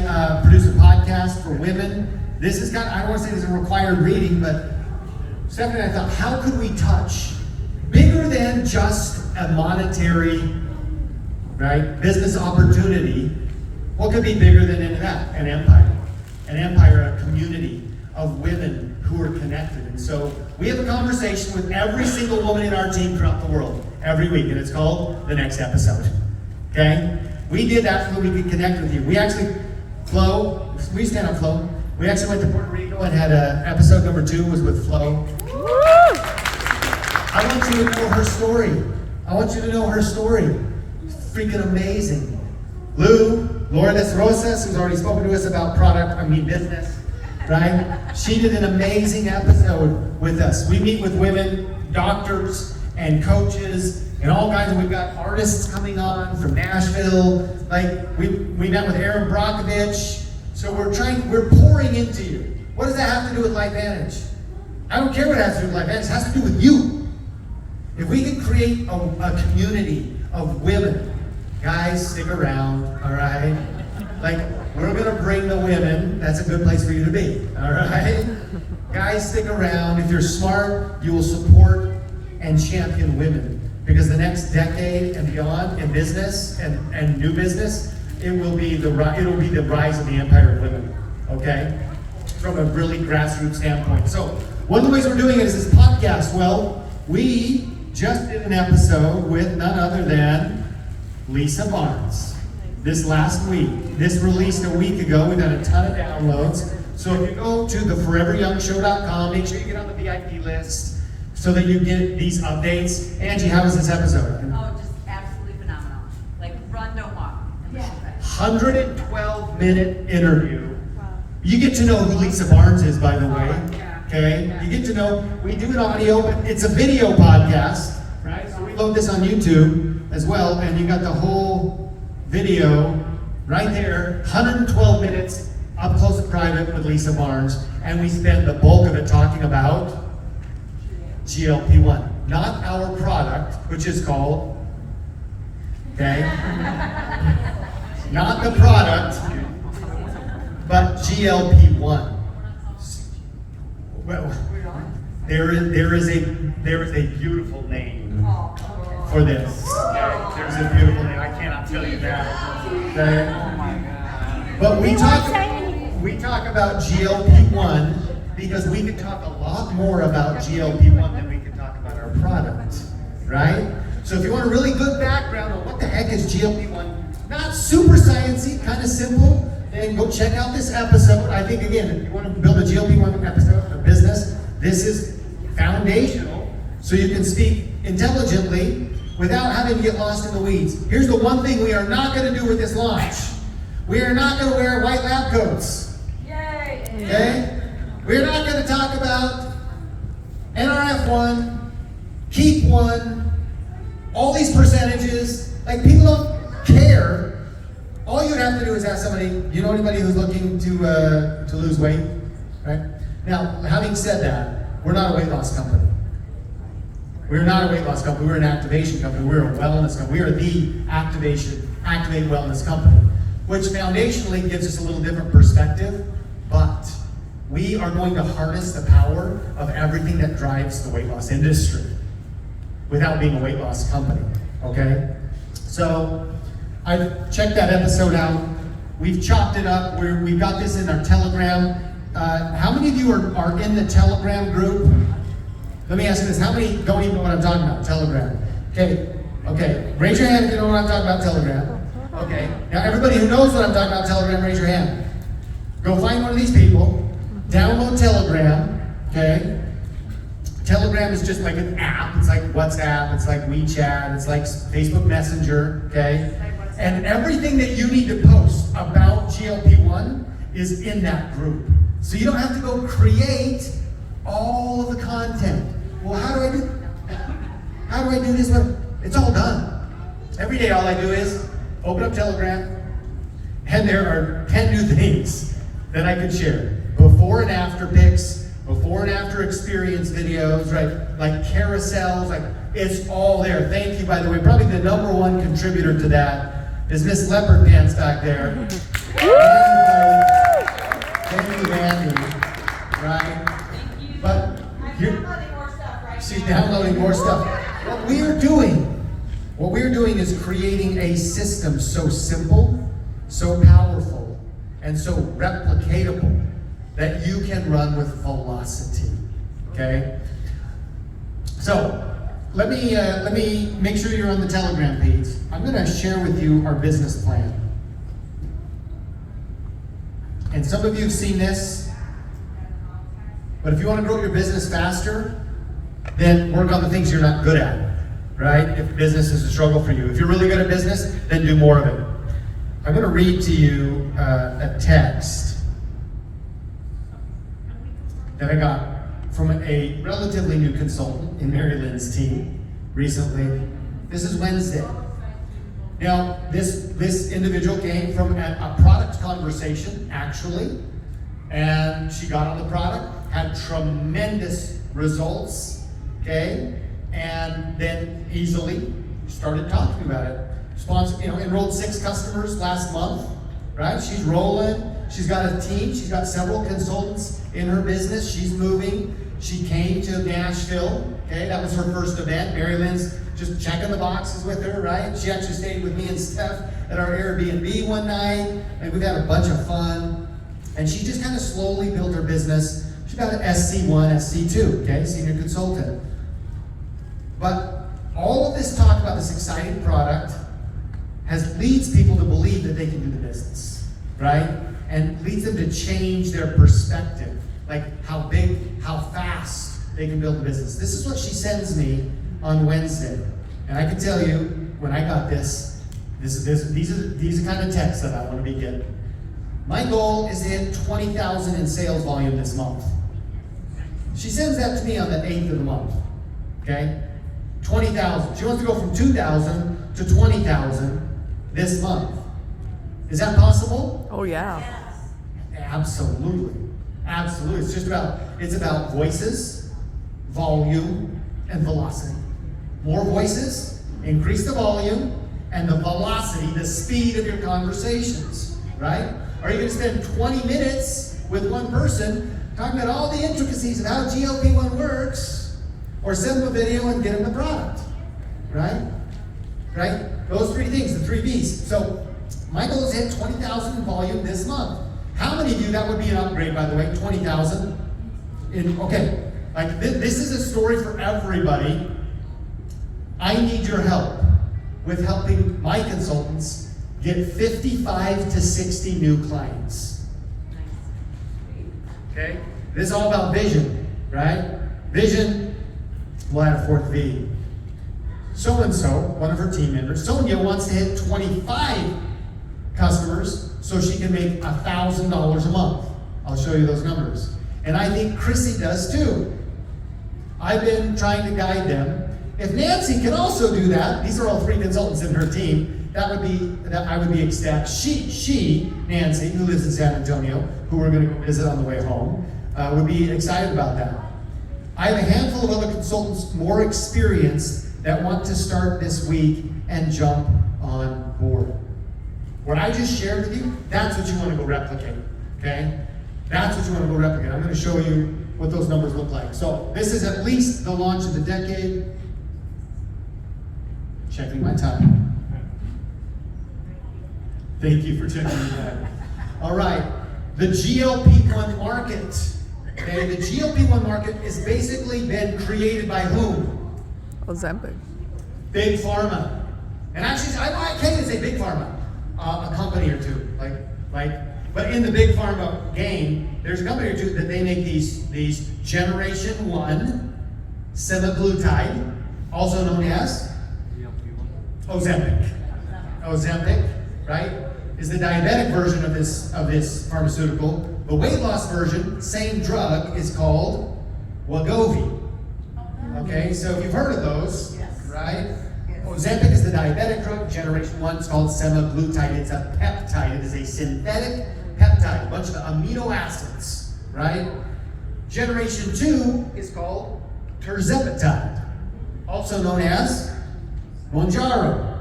I produce a podcast for women. This is kind of, I don't want to say this is a required reading, but Seth and I thought, how could we touch bigger than just a monetary, right, business opportunity? What could be bigger than that? An empire, a community of women who are connected. And so we have a conversation with every single woman in our team throughout the world every week, and it's called The Next Episode. Okay? We did that so that we could connect with you. We actually, Flo, will you stand up, Flo? We actually went to Puerto Rico and had episode number 2 was with Flo. I want you to know her story. I want you to know her story. It's freaking amazing. Lourdes Rosas, who's already spoken to us about business, right? She did an amazing episode with us. We meet with women, doctors, and coaches, and all kinds of, we've got artists coming on from Nashville. Like, we met with Aaron Brockovich. So we're pouring into you. What does that have to do with LifeVantage? I don't care what it has to do with LifeVantage. It has to do with you. If we can create a community of women, guys, stick around, all right? Like, we're gonna bring the women. That's a good place for you to be, all right? Guys, stick around. If you're smart, you will support and champion women. Because the next decade and beyond in business and new business, it'll be the rise of the empire of women, okay? From a really grassroots standpoint. So, one of the ways we're doing it is this podcast. Well, we just did an episode with none other than Lisa Barnes this last week. This released a week ago. We've had a ton of downloads. So if you go to theforeveryoungshow.com, make sure you get on the VIP list so that you get these updates. Angie, how was this episode? Oh, just absolutely phenomenal. Like, run, don't walk. Yeah. 112-minute interview. Wow. You get to know who Lisa Barnes is, by the way. Yeah. Okay? Yeah. You get to know, we do an audio, but it's a video podcast, right? So we load this on YouTube as well, and you got the whole video right there, 112 minutes, up close and private with Lisa Barnes, and we spend the bulk of it talking about GLP-1. Not our product, which is called, okay? Not the product, but GLP-1. Well, there is a beautiful name for this. Okay? There's a beautiful name. I cannot tell you that. Okay? But we talk about GLP-1 because we could talk a lot more about GLP-1 than we could talk about our product, right? So if you want a really good background on what the heck is GLP-1, not super sciencey, kind of simple, then go check out this episode. I think, again, if you want to build a GLP-1 episode for business, this is foundational so you can speak intelligently without having to get lost in the weeds. Here's the one thing we are not going to do with this launch. We are not going to wear white lab coats. Yay! Okay? We're not going to talk about NRF1, Keep 1, all these percentages. Like, people don't care. All you'd have to do is ask somebody, do you know anybody who's looking to lose weight? Right? Now, having said that, we're not a weight loss company. We're not a weight loss company. We're an activation company. We're a wellness company. We are the Activate Wellness company, which foundationally gives us a little different perspective, but we are going to harness the power of everything that drives the weight loss industry without being a weight loss company, okay? So I've checked that episode out. We've chopped it up. We've got this in our Telegram. How many of you are in the Telegram group? Let me ask you this. How many don't even know what I'm talking about? Telegram. Okay. Raise your hand if you know what I'm talking about, Telegram. Okay. Now everybody who knows what I'm talking about, Telegram, raise your hand. Go find one of these people. Download Telegram. Okay. Telegram is just like an app. It's like WhatsApp. It's like WeChat. It's like Facebook Messenger. Okay. And everything that you need to post about GLP-1 is in that group. So you don't have to go create all of the content. Well, how do I do this? It's all done. Every day all I do is open up Telegram, and there are 10 new things that I could share. Before and after pics, before and after experience videos, right? Like carousels, like it's all there. Thank you, by the way. Probably the #1 contributor to that is Miss Leopard Pants back there. And, doing more stuff. What we're doing is creating a system so simple, so powerful, and so replicatable that you can run with velocity, okay? So, let me make sure you're on the Telegram page. I'm gonna share with you our business plan. And some of you have seen this, but if you wanna grow your business faster, then work on the things you're not good at, right? If business is a struggle for you. If you're really good at business, then do more of it. I'm gonna read to you a text that I got from a relatively new consultant in Mary Lynn's team recently. This is Wednesday. Now, this individual came from a product conversation, actually, and she got on the product, had tremendous results, okay, and then easily started talking about it. Enrolled 6 customers last month, right? She's rolling. She's got a team. She's got several consultants in her business. She's moving. She came to Nashville, okay? That was her first event. Mary Lynn's just checking the boxes with her, right? She actually stayed with me and Seth at our Airbnb one night, and we've had a bunch of fun. And she just kind of slowly built her business. She got an SC1, SC2, okay? Senior consultant. But all of this talk about this exciting product leads people to believe that they can do the business, right? And leads them to change their perspective, like how big, how fast they can build a business. This is what she sends me on Wednesday. And I can tell you, when I got these are the kind of texts that I want to be getting. My goal is to hit 20,000 in sales volume this month. She sends that to me on the 8th of the month, okay? 20,000. She wants to go from 2,000 to 20,000 this month. Is that possible? Oh yeah. Absolutely. Absolutely. It's about voices, volume, and velocity. More voices, increase the volume, and the velocity, the speed of your conversations, right? Are you going to spend 20 minutes with one person talking about all the intricacies of how GLP-1 works, or send them a video and get them the product, right? Right? Those 3 things, the 3 B's. So, my goal is to hit 20,000 in volume this month. How many of you, that would be an upgrade, by the way, 20,000? Okay, like this is a story for everybody. I need your help with helping my consultants get 55 to 60 new clients. Okay? This is all about vision, right? Vision, we'll add a 4th V. So-and-so, one of her team members, Sonia, wants to hit 25 customers so she can make $1,000 a month. I'll show you those numbers. And I think Chrissy does too. I've been trying to guide them. If Nancy can also do that, these are all 3 consultants in her team, I would be ecstatic. She, Nancy, who lives in San Antonio, who we're going to go visit on the way home, would be excited about that. I have a handful of other consultants more experienced that want to start this week and jump on board. What I just shared with you, that's what you want to go replicate, okay? That's what you want to go replicate. I'm going to show you what those numbers look like. So this is at least the launch of the decade. Checking my time. Thank you for checking that. All right, the GLP-1 market. Okay, the GLP-1 market has basically been created by whom? Ozempic. Big Pharma. And actually, I can't even say Big Pharma. A company or two, but in the Big Pharma game, there's a company or two that they make these Generation 1 semaglutide, also known as Ozempic. Ozempic, right, is the diabetic version of this pharmaceutical. The weight loss version, same drug, is called Wegovy. Okay, so if you've heard of those, right? Ozempic is the diabetic drug. Generation 1 is called semaglutide. It's a peptide. It is a synthetic peptide, a bunch of amino acids, right? Generation 2 is called tirzepatide, also known as Mounjaro.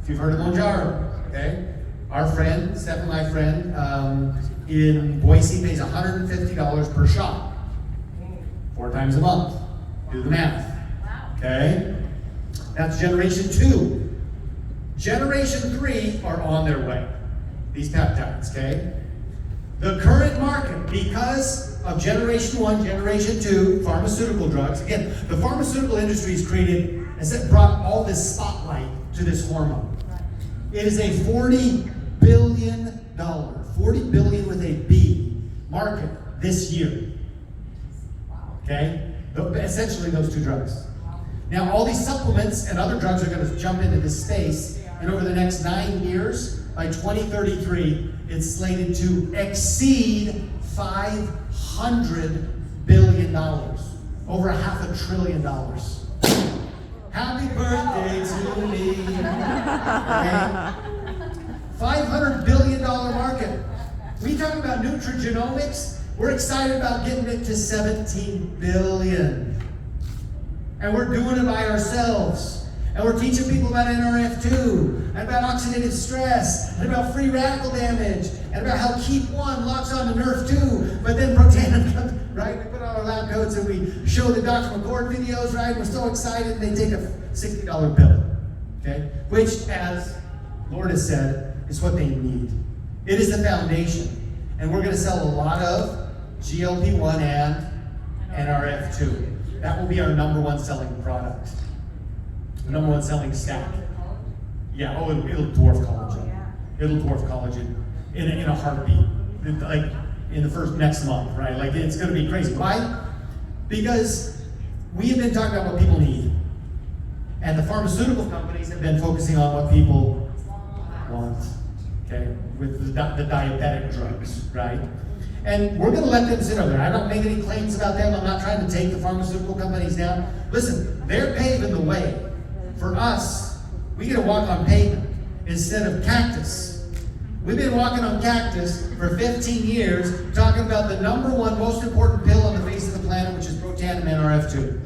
If you've heard of Mounjaro, okay? Our friend, Seth and my friend, in Boise pays $150 per shot, 4 times a month. Do the math. Okay? That's generation 2. Generation 3 are on their way. These peptides, okay? The current market, because of generation 1, generation 2, pharmaceutical drugs. Again, the pharmaceutical industry has created, brought all this spotlight to this hormone. It is a $40 billion, 40 billion with a B, market this year. Okay? Essentially those two drugs. Now all these supplements and other drugs are going to jump into this space, and over the next 9 years, by 2033, it's slated to exceed $500 billion. Over $500 billion. Happy birthday to me. Okay? $500 billion market. We talk about nutrigenomics. We're excited about getting it to 17 billion. And we're doing it by ourselves. And we're teaching people about NRF2, and about oxidative stress, and about free radical damage, and about how Keep 1 locks on to NRF2, but then Protandim comes, right? We put on our lab coats and we show the Dr. McCord videos, right? We're so excited, and they take a $60 pill, okay? Which, as Lord has said, is what they need. It is the foundation. And we're gonna sell a lot of GLP-1 and NRF2. That will be our #1 selling product. The #1 selling stack. Yeah, it'll dwarf collagen. It'll dwarf collagen in a heartbeat. Like in the next month, right? Like it's gonna be crazy. Why? Because we have been talking about what people need. And the pharmaceutical companies have been focusing on what people want. Okay? With the diabetic drugs, right? And we're gonna let them sit over there. I don't make any claims about them. I'm not trying to take the pharmaceutical companies down. Listen, they're paving the way. For us, we get to walk on pavement instead of cactus. We've been walking on cactus for 15 years, talking about the #1 most important pill on the face of the planet, which is Protandim NRF2.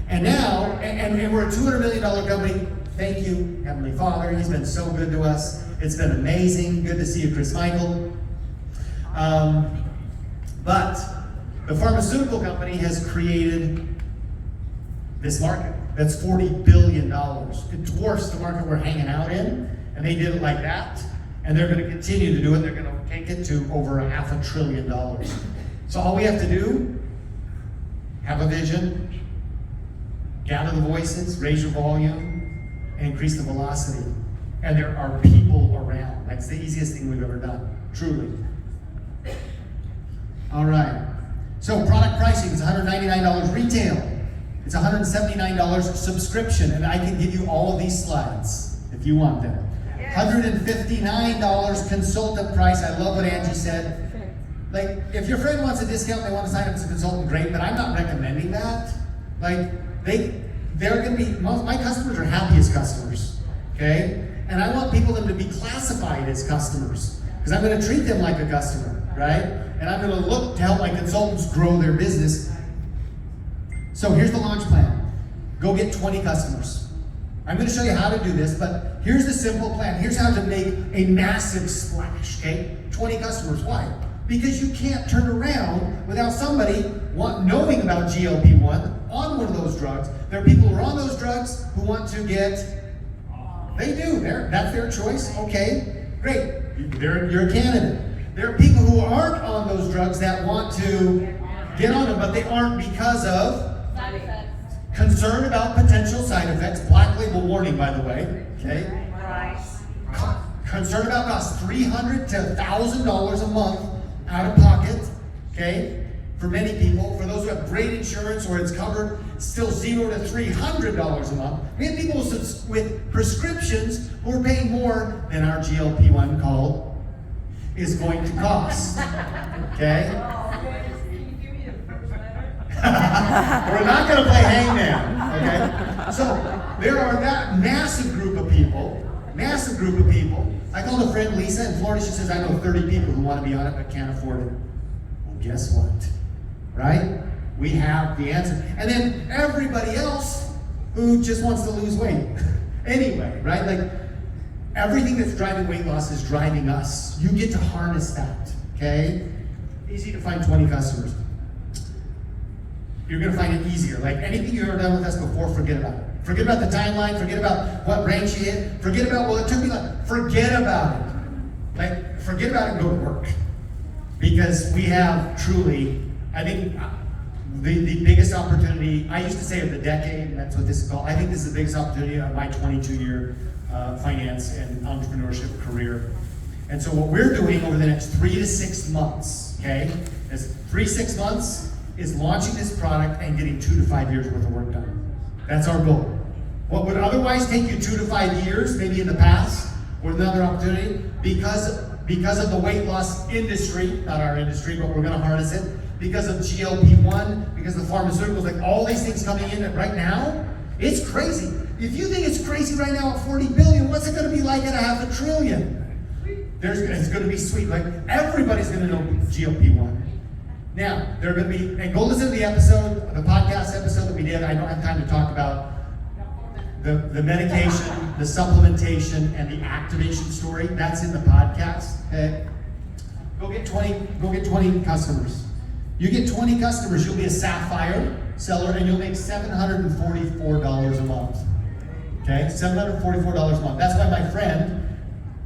And now, and we're a $200 million company. Thank you, Heavenly Father. He's been so good to us. It's been amazing. Good to see you, Chris Michael. But the pharmaceutical company has created this market that's $40 billion. It dwarfs the market we're hanging out in, and they did it like that, and they're going to continue to do it. They're going to take it to over $500 billion. So all we have to do, have a vision, gather the voices, raise your volume, and increase the velocity. And there are people around. That's the easiest thing we've ever done, truly. All right. So product pricing is $199 retail. It's $179 subscription, and I can give you all of these slides if you want them. $159 consultant price. I love what Angie said. Like, if your friend wants a discount, they want to sign up as a consultant, great, but I'm not recommending that. Like, they're gonna be, my customers are happiest customers, okay? And I want them to be classified as customers, because I'm gonna treat them like a customer, right? And I'm gonna look to help my consultants grow their business. So here's the launch plan. Go get 20 customers. I'm gonna show you how to do this, but here's the simple plan. Here's how to make a massive splash, okay? 20 customers, why? Because you can't turn around without somebody knowing about GLP-1 on one of those drugs. There are people who are on those drugs who want to get, they do, that's their choice, okay, great, you're a candidate. There are people who aren't on those drugs that want to get on them, but they aren't because of concern about potential side effects, black label warning, by the way, okay? Right. Concern about costs, $300 to $1,000 a month out of pocket, okay? For many people, for those who have great insurance or it's covered, still $0 to $300 a month. We have people with prescriptions who are paying more than our GLP-1 call is going to cost, okay? We're not going to play hangman, okay? So there are that massive group of people. I called a friend, Lisa, in Florida. She says, I know 30 people who want to be on it but can't afford it. Well, guess what? Right? We have the answer. And then everybody else who just wants to lose weight. Anyway, right? Like, everything that's driving weight loss is driving us. You get to harness that, okay? Easy to find 20 customers. you're gonna find it easier. Like anything you've ever done with us before, forget about it. Forget about the timeline, forget about what rank you hit, forget about, well, it took me like, forget about it. Like, forget about it and go to work. Because we have truly, I think, the biggest opportunity, I used to say of the decade, and that's what this is called. I think this is the biggest opportunity of my 22-year finance and entrepreneurship career. And so what we're doing over the next 3 to 6 months, okay, is 3 to 6 months is launching this product and getting 2 to 5 years worth of work done. That's our goal. What would otherwise take you 2 to 5 years, maybe in the past, or another opportunity, because of the weight loss industry, not our industry, but we're gonna harness it, because of GLP-1, because of the pharmaceuticals, like all these things coming in right now, it's crazy. If you think it's crazy right now at 40 billion, what's it gonna be like at a $500 billion? It's gonna be sweet, like everybody's gonna know GLP-1. Now, they're gonna be, and go listen to the episode, the podcast episode that we did. I don't have time to talk about the medication, the supplementation, and the activation story. That's in the podcast. Okay? Go get 20 customers. You get 20 customers, you'll be a Sapphire seller, and you'll make $744 a month. Okay? $744 a month. That's why my friend,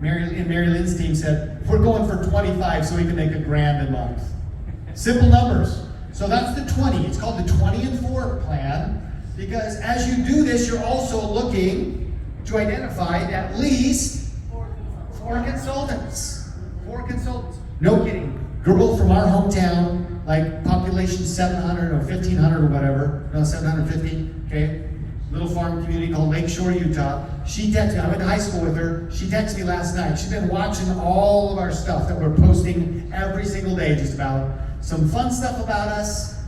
Mary Lynn's team said, we're going for 25 so we can make $1,000 a month. Simple numbers. So that's the 20. It's called the 20 and 4 plan, because as you do this, you're also looking to identify at least 4 consultants. 4 consultants. No kidding. Girl from our hometown, like population 700 or 1,500 or whatever, no, 750, okay? Little farm community called Lakeshore, Utah. She texted me, I went to high school with her. She texted me last night. She's been watching all of our stuff that we're posting every single day, just about some fun stuff about us,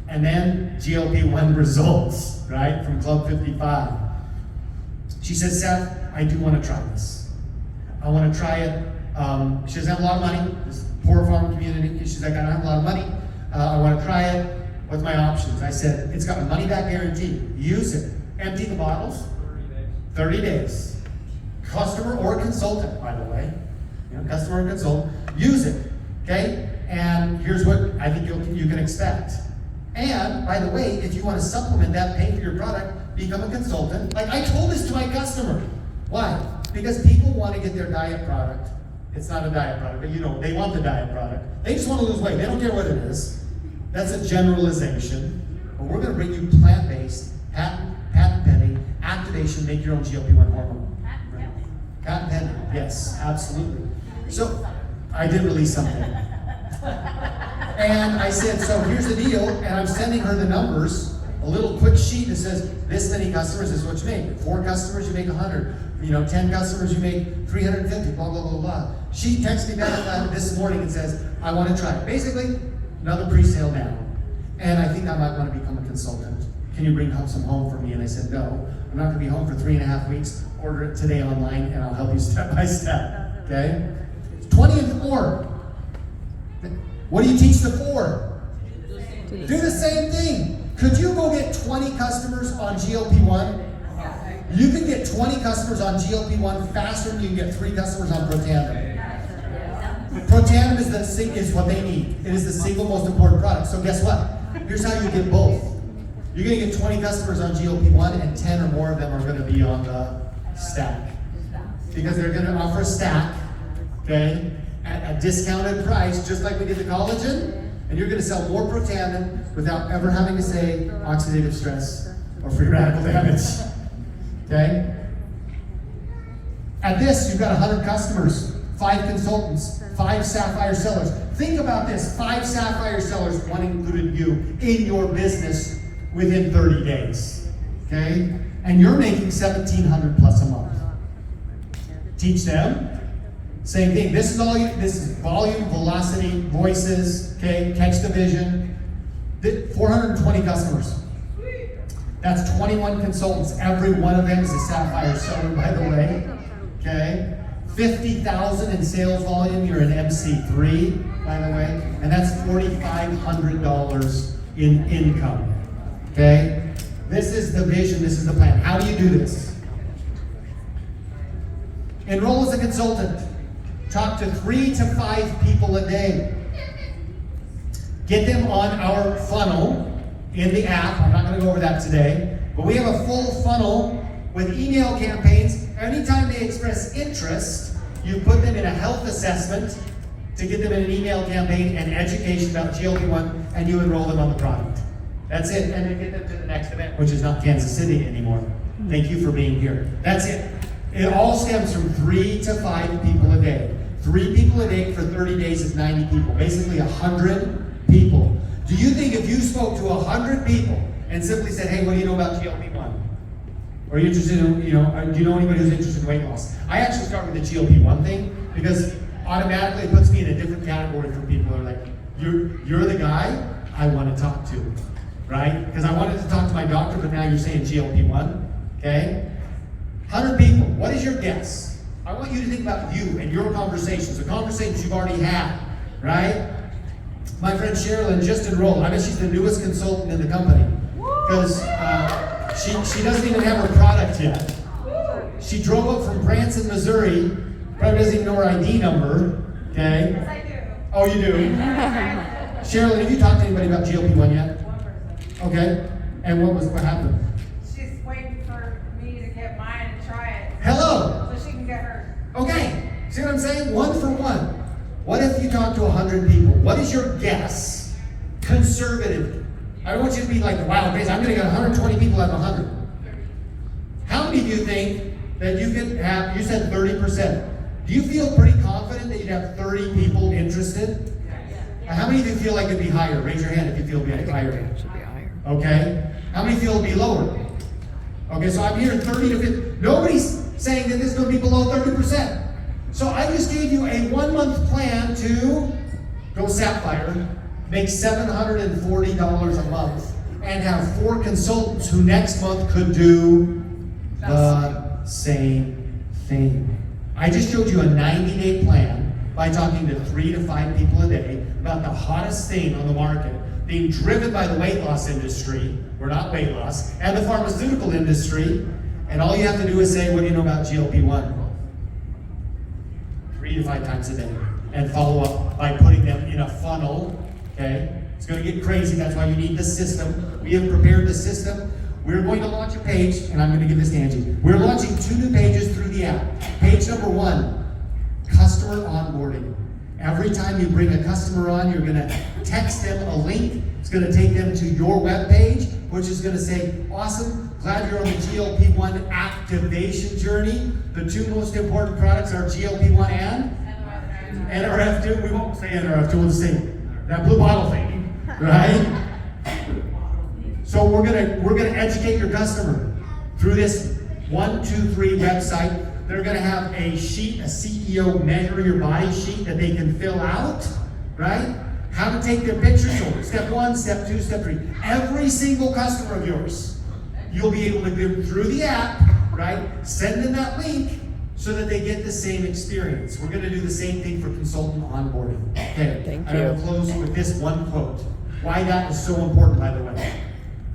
and then GLP-1 results, right, from Club 55. She said, Seth, I do want to try this. I want to try it. She doesn't have a lot of money, this poor farm community. She's like, I don't have a lot of money. I want to try it. What's my options? I said, it's got a money back guarantee. Use it. Empty the bottles. 30 days. Customer or consultant, by the way. Customer or consultant. Use it. Okay? And here's what I think you can expect. And, by the way, if you want to supplement that, pay for your product, become a consultant. Like, I told this to my customer. Why? Because people want to get their diet product. It's not a diet product, but they want the diet product. They just want to lose weight. They don't care what it is. That's a generalization. But we're going to bring you plant-based, patent pending, activation, make your own GLP-1 hormone. Patent pending, yes, absolutely. So, I did release something. And I said, so here's the deal, and I'm sending her the numbers, a little quick sheet that says, this many customers is what you make. 4 customers, you make 100. 10 customers, you make 350, blah, blah, blah, blah. She texted me back this morning and says, I want to try it. Basically, another pre-sale now. And I think I might want to become a consultant. Can you bring some home for me? And I said, no, I'm not going to be home for 3.5 weeks. Order it today online, and I'll help you step by step. Okay? 20 and 4. What do you teach the 4? Do the same thing. Could you go get 20 customers on GLP-1? You can get 20 customers on GLP-1 faster than you can get 3 customers on Protandim. Protandim is what they need. It is the single most important product. So guess what? Here's how you get both. You're going to get 20 customers on GLP-1, and 10 or more of them are going to be on the stack. Because they're going to offer a stack, okay, at a discounted price, just like we did the collagen, and you're going to sell more Protandim without ever having to say oxidative stress or free radical damage. Okay? At this, you've got 100 customers, 5 consultants, 5 Sapphire sellers. Think about this, 5 Sapphire sellers, one included you, in your business within 30 days. Okay? And you're making $1,700 plus a month. Teach them. Same thing. This is volume, velocity, voices, okay, text to vision. 420 customers. That's 21 consultants. Every one of them is a Sapphire seller, by the way. Okay? 50,000 in sales volume. You're an MC3, by the way. And that's $4,500 in income. Okay? This is the vision. This is the plan. How do you do this? Enroll as a consultant. Talk to 3 to 5 people a day. Get them on our funnel in the app. I'm not going to go over that today. But we have a full funnel with email campaigns. Anytime they express interest, you put them in a health assessment to get them in an email campaign and education about GLP-1, and you enroll them on the product. That's it. And then get them to the next event, which is not Kansas City anymore. Thank you for being here. That's it. It all stems from 3 to 5 people a day. 3 people a day for 30 days is 90 people. Basically 100 people. Do you think if you spoke to 100 people and simply said, hey, what do you know about GLP-1? Or are you interested in, do you know anybody who's interested in weight loss? I actually start with the GLP-1 thing because automatically it puts me in a different category for people who are like, you're the guy I want to talk to, right? Because I wanted to talk to my doctor, but now you're saying GLP-1, okay? 100 people, what is your guess? I want you to think about you and your conversations, the conversations you've already had, right? My friend Sherilyn just enrolled. I bet she's the newest consultant in the company because she doesn't even have her product yet. She drove up from Branson, Missouri, probably doesn't even know her ID number, okay? Yes, I do. Oh, you do? Sherilyn, have you talked to anybody about GLP-1 yet? One person. Okay, and what happened? She's waiting for me to get mine and try it. Hello! So she can get hers. Okay, see what I'm saying? 1 for 1. What if you talk to 100 people? What is your guess? Conservative. I don't want you to be like, wow, crazy. I'm going to get 120 people out of 100. How many of you think that you could have, you said 30%. Do you feel pretty confident that you'd have 30 people interested? How many of you feel like it'd be higher? Raise your hand if you feel it'd be higher. It should be higher. Okay. How many feel it'd be lower? Okay, so I'm hearing 30 to 50. Nobody's saying that this is going to be below 30%. So I just gave you a 1-month plan to go Sapphire, make $740 a month, and have 4 consultants who next month could do the same thing. I just showed you a 90-day plan by talking to 3 to 5 people a day about the hottest thing on the market, being driven by the weight loss industry, we're not weight loss, and the pharmaceutical industry, and all you have to do is say, what do you know about GLP-1? 3 to 5 times a day, and follow up by putting them in a funnel, okay? It's going to get crazy, that's why you need the system. We have prepared the system. We're going to launch a page, and I'm going to give this to Angie. We're launching 2 new pages through the app. Page number 1, customer onboarding. Every time you bring a customer on, you're going to text them a link. It's going to take them to your web page, which is going to say, awesome, glad you're on the GLP-1 activation journey. The 2 most important products are GLP-1 and NRF2. We won't say NRF2, we'll just say that blue bottle thing, right? So we're gonna educate your customer through this 1, 2, 3 website. They're gonna have a sheet, a CEO measure your body sheet that they can fill out, right? How to take their pictures. So step 1, step 2, step 3. Every single customer of yours, you'll be able to go through the app, right? Send them that link so that they get the same experience. We're gonna do the same thing for consultant onboarding. Okay, Thank I'm gonna you. close with this one quote. Why that is so important, by the way.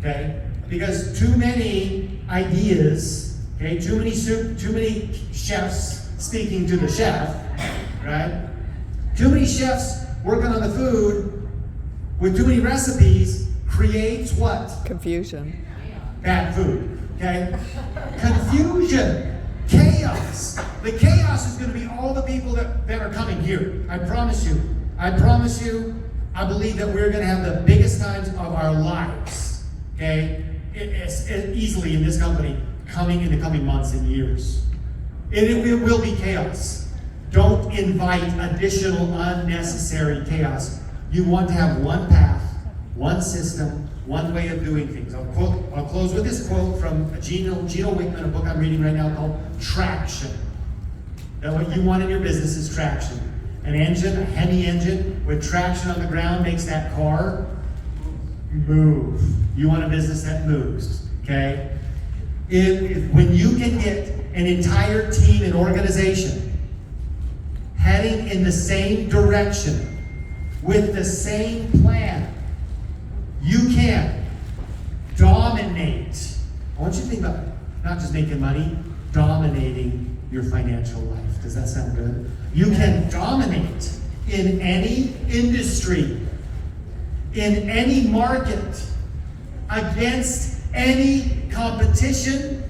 Okay? Because too many ideas, okay, too many chefs speaking to the chef, right? Too many chefs working on the food with too many recipes creates what? Confusion. Bad food, okay? Confusion, chaos. The chaos is going to be all the people that are coming here. I promise you. I promise you, I believe that we're going to have the biggest times of our lives, okay? It's easily in this company coming in the coming months and years. It will be chaos. Don't invite additional unnecessary chaos. You want to have one path, one system, one way of doing things. I'll close with this quote from Gino Wickman, a book I'm reading right now called Traction. That what you want in your business is traction. An engine, a heavy engine with traction on the ground makes that car move. You want a business that moves, okay? When you can get an entire team and organization heading in the same direction with the same plan, you can dominate. I want you to think about not just making money, dominating your financial life. Does that sound good? You can dominate in any industry, in any market, against any competition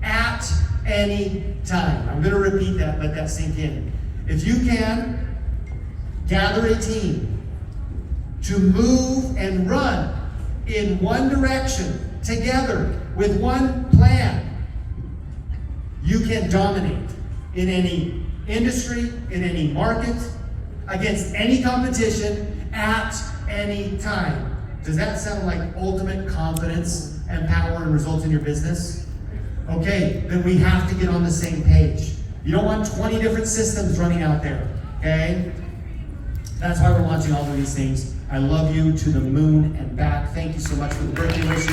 at any time. I'm going to repeat that, let that sink in. If you can gather a team to move and run in one direction together with one plan, you can dominate in any industry, in any market, against any competition at any time. Does that sound like ultimate confidence and power and results in your business? Okay, then we have to get on the same page. You don't want 20 different systems running out there, okay? That's why we're launching all of these things. I love you to the moon and back. Thank you so much for the birthday wishes.